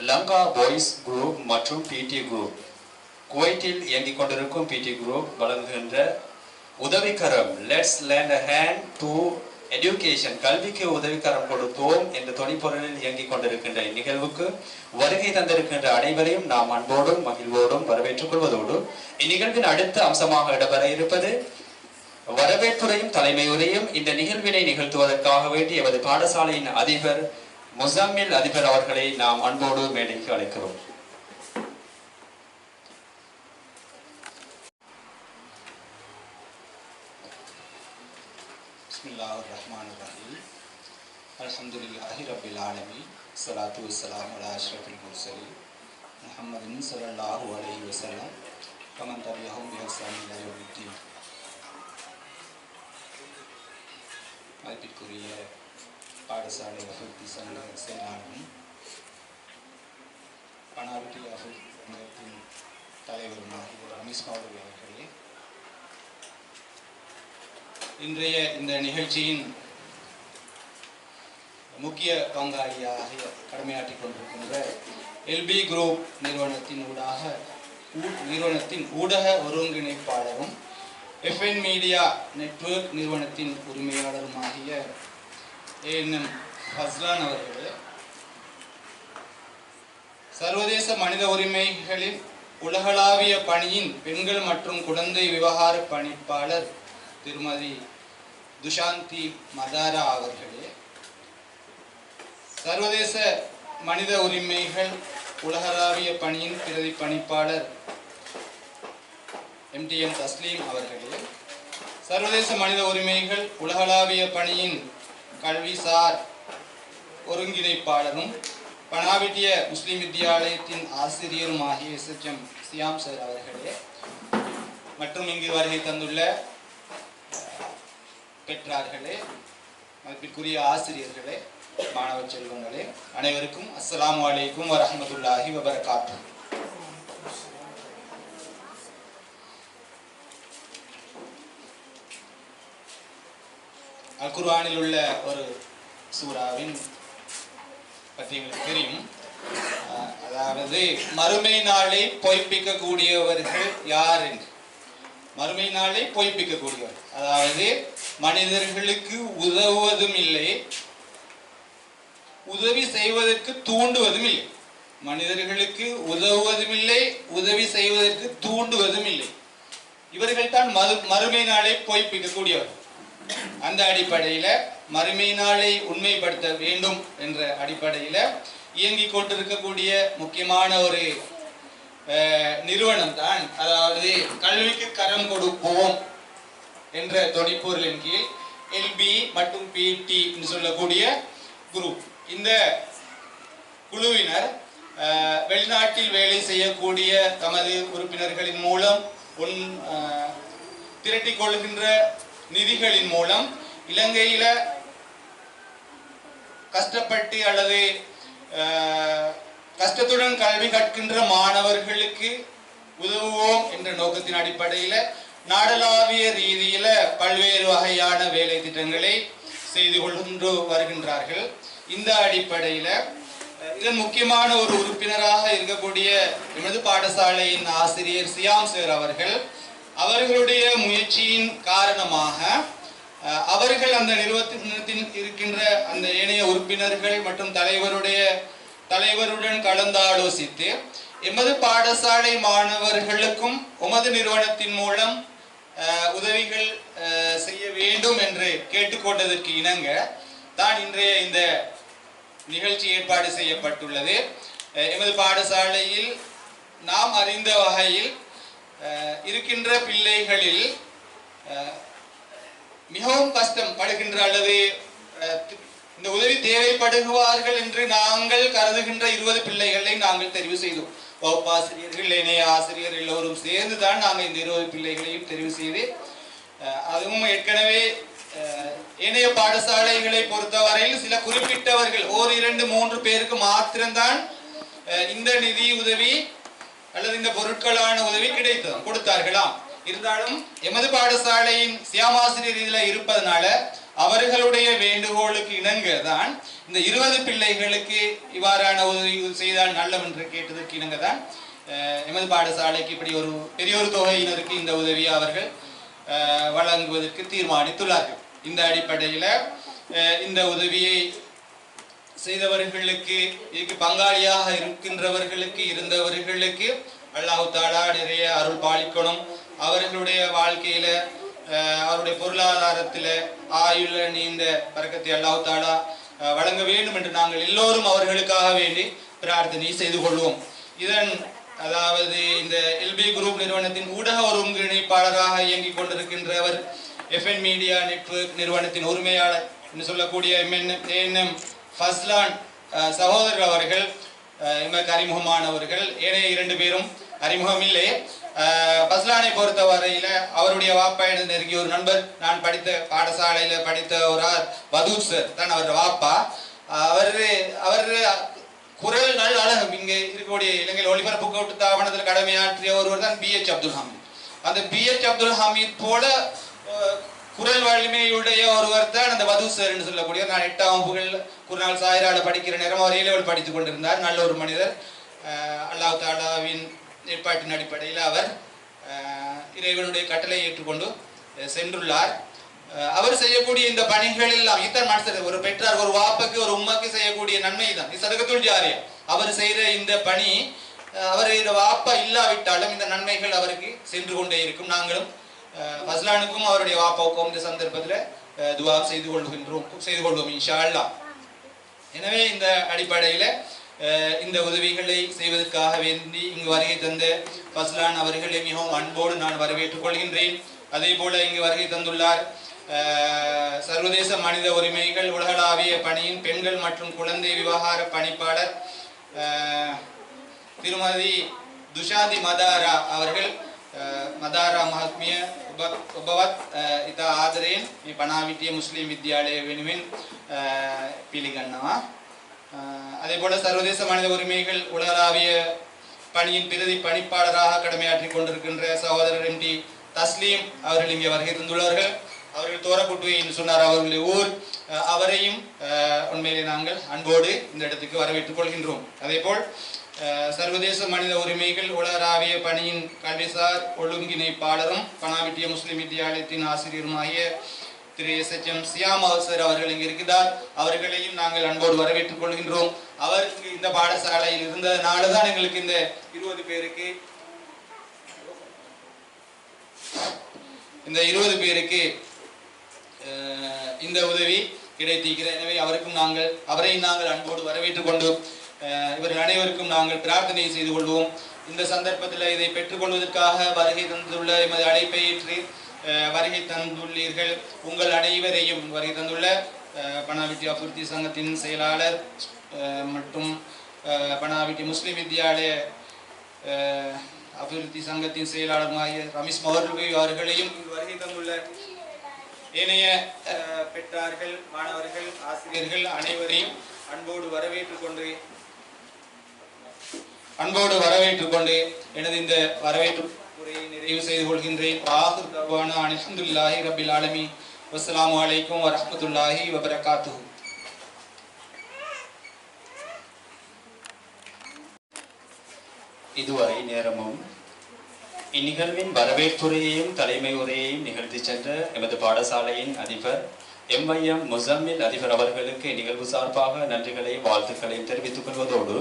Lanka boys group மற்றும் பிடி group, குவைத்தில் இயங்கிக் கொண்டிருக்கும் பிடி குரூப் வழங்குகின்ற உதவிக்கரம் let's lend a hand to education, கல்விக்கு உதவிக்கரம் கொடுத்தோம் என்ற தொனிப்பொருளில் இயங்கிக் கொண்டிருக்கின்ற இந்நிகழ்வுக்கு வருகை தந்திருக்கின்ற அனைவரையும் நாம் அன்போடும் மகிழ்வோடும் வரவேற்றுக் கொள்வதோடு, இந்நிகழ்வின் அடுத்த அம்சமாக இடம்பெற இருப்பது வரவேற்புரையும் தலைமையுரையும். இந்த நிகழ்வினை நிகழ்த்துவதற்காக வேண்டி எமது பாடசாலையின் அதிபர் முசம்மில் அதிபர் அவர்களை நாம் அன்போடு மேடைக்கு அழைக்கிறோம். பிஸ்மில்லாஹிர்ரஹ்மானிர்ரஹீம். அல்ஹம்துலில்லாஹி ரப்பில் ஆலமீன். ஸலாத்து வஸ்ஸலாமு அலா அஷ்ரஃபில் முர்ஸலீன் முஹம்மதின் ஸல்லல்லாஹு அலைஹி வஸல்லம் வமன் தபிஅஹும் பிஇஹ்சான் இலா யௌமித்தீன். மதிப்பிற்குரிய பாடசாலை அபிவிருத்தி சங்க செயலாளரும் பனாவட்டி அபிவிருத்தி தலைவருமாகிய ரமேஷ் மௌலவி அவர்களே, இன்றைய இந்த நிகழ்ச்சியின் முக்கிய பங்காளியாக கடமையாற்றிக் கொண்டிருக்கின்ற எல்பி குரூப் நிறுவனத்தின் ஊடக ஒருங்கிணைப்பாளரும் FN மீடியா நெட்வொர்க் நிறுவனத்தின் உரிமையாளருமாகிய ANM ஃபஸ்லான் அவர்களே, சர்வதேச மனித உரிமைகளின் உலகளாவிய பணியின் பெண்கள் மற்றும் குழந்தை விவகார பணிப்பாளர் திருமதி துஷாந்தி மதாரா அவர்களே, சர்வதேச மனித உரிமைகள் உலகளாவிய பணியின் பிரதி பணிப்பாளர் MTN தஸ்லீம் அவர்களே, சர்வதேச மனித உரிமைகள் உலகளாவிய பணியின் கல்விசார் ஒருங்கிணைப்பாளரும் பனாவிட்டிய முஸ்லிம் வித்தியாலயத்தின் ஆசிரியருமாகிய SHM சியாம் சார் அவர்களே, மற்றும் இங்கு வருகை தந்துள்ள பெற்றார்களே, மதிப்பிற்குரிய ஆசிரியர்களே, மாணவ செல்வங்களே, அனைவருக்கும் அஸ்ஸலாமு அலைக்கும் வரஹ்மத்துல்லாஹி வபரகாத்துஹு. அல் குர்ஆனில் உள்ள ஒரு சூராவின் பற்றி எங்களுக்கு தெரியும். அதாவது மறுமை நாளை பொய்ப்பிக்க கூடியவர்கள் யார் என்று. மறுமை நாளை பொய்ப்பிக்க கூடியவர், அதாவது மனிதர்களுக்கு உதவுவதும் இல்லை, உதவி செய்வதற்கு தூண்டுவதும் இல்லை. மனிதர்களுக்கு உதவுவதும் இல்லை, உதவி செய்வதற்கு தூண்டுவதும் இல்லை. இவர்கள் தான் மறுமை நாளை பொய்ப்பிக்க கூடியவர். அந்த அடிப்படையில மறுமை நாளை உண்மைப்படுத்த வேண்டும் என்ற அடிப்படையில இயங்கிக் கொண்டிருக்கக்கூடிய முக்கியமான ஒரு நிறுவனம் தான், அதாவது கல்விக்கு கரம் கொடுப்போம் என்ற தொனிப்பொருளின் கீழ் எல்பி மற்றும் பிடி சொல்லக்கூடிய குரூப். இந்த குழுவினர் வெளிநாட்டில் வேலை செய்யக்கூடிய தமது உறுப்பினர்களின் மூலம் திரட்டிக் கொள்கின்ற நிதிகளின் மூலம் இலங்கையில கஷ்டப்பட்டு அல்லது கஷ்டத்துடன் கல்வி கற்கின்ற மாணவர்களுக்கு உதவுவோம் என்ற நோக்கத்தின் அடிப்படையில நாடளாவிய ரீதியில பல்வேறு வகையான வேலை திட்டங்களை செய்து கொண்டு வருகின்றார்கள். இந்த அடிப்படையில இதன் முக்கியமான ஒரு உறுப்பினராக இருக்கக்கூடிய எமது பாடசாலையின் ஆசிரியர் சியாம் சார் அவர்களுடைய முயற்சியின் காரணமாக அவர்கள் அந்த நிறுவனத்தில் இருக்கின்ற அந்த ஏனைய உறுப்பினர்கள் மற்றும் தலைவருடன் கலந்தாலோசித்து எமது பாடசாலை மாணவர்களுக்கும் உமது நிறுவனத்தின் மூலம் உதவிகள் செய்ய வேண்டும் என்று கேட்டுக்கொண்டதற்கு இணங்க தான் இன்றைய இந்த நிகழ்ச்சி ஏற்பாடு செய்யப்பட்டுள்ளது. எமது பாடசாலையில் நாம் அறிந்த வகையில் இருக்கின்ற பிள்ளைகளில் மிகவும் கஷ்டம் படுகின்ற அல்லது இந்த உதவி தேவைப்படுவார்கள் என்று நாங்கள் கருதுகின்ற 20 பிள்ளைகளை நாங்கள் தெரிவு செய்தோம். வகுப்பாசிரியர்கள், இணைய ஆசிரியர் எல்லோரும் சேர்ந்து தான் நாங்கள் இந்த 20 பிள்ளைகளையும் தெரிவு செய்து, அதுவும் ஏற்கனவே இணைய பாடசாலைகளை பொறுத்தவரையில் சில குறிப்பிட்டவர்கள் 1, 2, 3 பேருக்கு மாத்திரம்தான் இந்த நிதி உதவி அல்லது இந்த பொருட்களான உதவி கொடுத்தார்களாம். இருந்தாலும் எமது பாடசாலையின் சியாமாசிரியர் இதில் இருப்பதனால அவர்களுடைய வேண்டுகோளுக்கு இணங்க தான் இந்த 20 பிள்ளைகளுக்கு இவ்வாறான உதவி செய்தால் நல்லம் என்று கேட்டதற்கு இணங்க தான் எமது பாடசாலைக்கு இப்படி ஒரு பெரிய ஒரு தொகையினருக்கு இந்த உதவியை அவர்கள் வழங்குவதற்கு தீர்மானித்துள்ளார்கள். இந்த அடிப்படையில் இந்த உதவியை செய்தவர்களுக்கு, இதுக்கு பங்காளியாக இருந்தவர்களுக்கு அல்லாஹ் தஆலா நிறைய அருள் பாலிக்கணும். அவர்களுடைய வாழ்க்கையில அவருடைய பொருளாதாரத்தில ஆயுள நீண்ட பரக்கத்தை அல்லாஹ் தஆலா வழங்க வேண்டும் என்று நாங்கள் எல்லோரும் அவர்களுக்காக வேண்டி பிரார்த்தனை செய்து கொள்வோம். இதன் அதாவது இந்த எல்பி குரூப் நிறுவனத்தின் ஊடக ஒருங்கிணைப்பாளராக இயங்கிக் கொண்டிருக்கின்றவர் FN மீடியா நெட்வொர்க் நிறுவனத்தின் உரிமையாளர் என்று சொல்லக்கூடிய ANM ஃபஸ்லான் சகோதரர் அவர்கள் எமக்கு அறிமுகமானவர்கள். ஏனைய 2 பேரும் அறிமுகம் இல்லை. ஃபஸ்லானை பொறுத்த வரையில அவருடைய வாப்பா எனது நெருங்கிய ஒரு நண்பர். நான் படித்த பாடசாலையில படித்த ஒரு வதூர் சார் தான் அவருடைய வாப்பா. அவர் குரல் நல்ல அழகு. இங்கே இருக்கக்கூடிய இலங்கையில் ஒளிபரப்பு கூட்டு தாவனத்தில் கடமையாற்றிய ஒருவர் தான் BH அப்துல் ஹமீத். அந்த BH அப்துல் ஹமீத் போல குரல் வலிமையுடைய ஒருவர் தான் அந்த வதூர் சார் என்று சொல்லக்கூடிய. நான் 8ஆம் வகுப்புகள் குருநாள் சாயிரால படிக்கிற நேரம் அவர் A-level படித்துக் கொண்டிருந்தார். நல்ல ஒரு மனிதர். அல்லாஹ் தஆலாவின் ஏற்பாட்டின் அடிப்படையில் அவர் இறைவனுடைய கட்டளை ஏற்றுக்கொண்டு சென்றுள்ளார். அவர் செய்யக்கூடிய இந்த பணிகள் எல்லாம் இத்தனை மனுஷர் ஒரு பெற்றார் ஒரு வாப்பக்கு ஒரு உம்மாக்கு செய்யக்கூடிய நன்மை தான் சதகத்துல் ஜாரியா. அவர் செய்யற இந்த பணி அவர் இந்த வாப்பா இல்லாவிட்டாலும் இந்த நன்மைகள் அவருக்கு சென்று கொண்டே இருக்கும். நாங்களும் ஃபஸ்லானுக்கும் அவருடைய வாப்பாவுக்கும் இந்த சந்தர்ப்பத்தில் துஆ செய்து கொள்வோம் இன்ஷா அல்லாஹ். எனவே இந்த அடிப்படையில் இந்த உதவிகளை செய்வதற்காக வேண்டி இங்கு வருகை தந்த ஃபஸ்லான் அவர்களை மிகவும் அன்போடு நான் வரவேற்றுக் கொள்கின்றேன். அதே போல இங்கு வருகை தந்துள்ளார் சர்வதேச மனித உரிமைகள் உலகளாவிய பணியின் பெண்கள் மற்றும் குழந்தை விவகார பணிப்பாளர் திருமதி துஷாந்தி மதாரா அவர்கள். මදාරා මහත්මිය ඔබවත් ඉතා ආදරයෙන් මේ පනාවිටිය මුස්ලිම් විද්‍යාලය වෙනුවෙන් පිළිගන්නවා. அதேபோல சர்வதேச மனித உரிமைகள் உலகளாவிய பணியின் பிரதி பணிப்பாளராக கடமையாற்றிக் கொண்டிருக்கின்ற சகோதரர் MD தஸ்லீம் அவர்கள் இங்கே வருகை தந்துள்ளார்கள். அவர்கள் தோரக்குட்டுவை என்று சொன்னார் அவர்களுடைய ஊர். அவரையும் உண்மையிலே நாங்கள் அன்போடு இந்த இடத்துக்கு வரவேற்றுக் கொள்கின்றோம். அதேபோல் சர்வதேச மனித உரிமைகள் உலகளாவிய பணியின் கல்விசார் ஒழுங்கிணைப்பாளரும் பனாவிட்டிய முஸ்லிம் வித்தியாலயத்தின் ஆசிரியருமாகிய திரு SHM சியாம் சார் அவர்கள் இங்கு இருக்கிறார். அவர்களையும் நாங்கள் அன்போடு வரவேற்றுக் கொள்கின்றோம். அவர் இந்த பாடசாலையில் இருந்ததுனால தான் எங்களுக்கு இந்த 20 பேருக்கு இந்த உதவி கிடைத்திருக்கிறது. எனவே அவரையும் நாங்கள் அன்போடு வரவேற்றுக் கொண்டு இவர்கள் அனைவருக்கும் நாங்கள் பிரார்த்தனை செய்து கொள்வோம். இந்த சந்தர்ப்பத்தில் இதை பெற்றுக்கொள்வதற்காக வருகை தந்துள்ள எமது அழைப்பை ஏற்று வருகை தந்துள்ளீர்கள். உங்கள் அனைவரையும் வருகை தந்துள்ள பனாவிட்டி அபிவிருத்தி சங்கத்தின் செயலாளர் மற்றும் பனாவிட்டி முஸ்லிம் வித்யாலய அபிவிருத்தி சங்கத்தின் செயலாளருமாகிய ரமீஸ் மவர்லுகை அவர்களையும் வருகை தந்துள்ள ஏனைய பெற்றார்கள், மாணவர்கள், ஆசிரியர்கள் அனைவரையும் அன்போடு வரவேற்றுக் கொண்டு எனது இந்த வரவேற்பு உரையை நிறைவு செய்து கொள்கின்றேன். ஆகிர் தஅவானா அல்ஹம்துலில்லாஹி ரப்பில் ஆலமீன். வஸ்ஸலாமு அலைக்கும் வரஹ்மத்துல்லாஹி வபரகாத்துஹு. இதுவரை நேரமும் இந்நிகழ்வின் வரவேற்புரையையும் தலைமை உரையையும் நிகழ்த்தி சென்ற எமது பாடசாலையின் அதிபர் MYM முஸம்மில் அதிபர் அவர்களுக்கு நிகழ்வு சார்பாக நன்றிகளை வாழ்த்துக்களையும் தெரிவித்துக் கொள்வதோடு